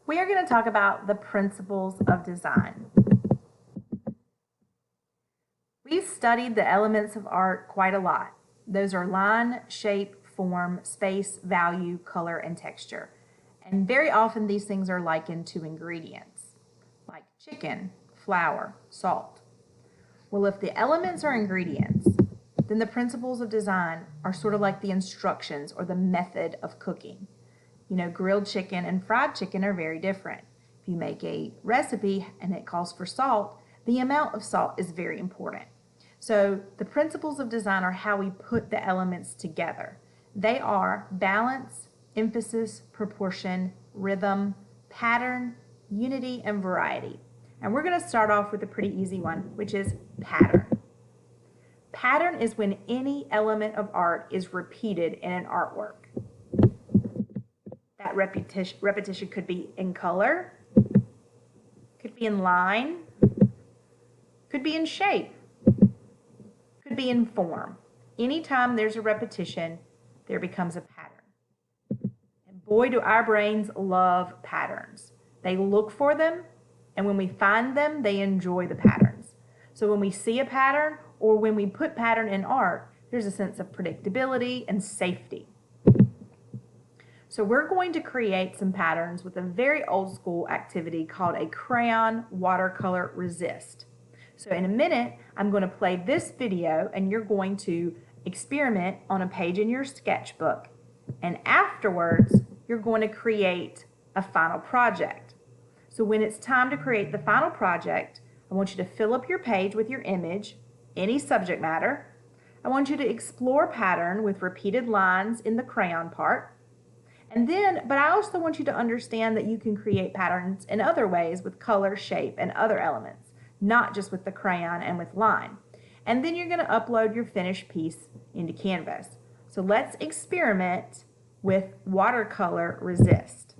We are going to talk about the principles of design. We've studied the elements of art quite a lot. Those are line, shape, form, space, value, color, and texture. And very often these things are likened to ingredients, like chicken, flour, salt. Well, if the elements are ingredients, then the principles of design are sort of like the instructions or the method of cooking. You know, grilled chicken and fried chicken are very different. If you make a recipe and it calls for salt, the amount of salt is very important. So the principles of design are how we put the elements together. They are balance, emphasis, proportion, rhythm, pattern, unity, and variety. And we're going to start off with a pretty easy one, which is pattern. Pattern is when any element of art is repeated in an artwork. That repetition could be in color, could be in line, could be in shape, could be in form. Anytime there's a repetition, there becomes a pattern. And boy, do our brains love patterns. They look for them, and when we find them, they enjoy the patterns. So when we see a pattern or when we put pattern in art, there's a sense of predictability and safety. So we're going to create some patterns with a very old school activity called a crayon watercolor resist. So in a minute, I'm going to play this video and you're going to experiment on a page in your sketchbook. And afterwards, you're going to create a final project. So when it's time to create the final project, I want you to fill up your page with your image, any subject matter. I want you to explore pattern with repeated lines in the crayon part. But I also want you to understand that you can create patterns in other ways with color, shape, and other elements, not just with the crayon and with line. And then you're going to upload your finished piece into Canvas. So let's experiment with watercolor resist.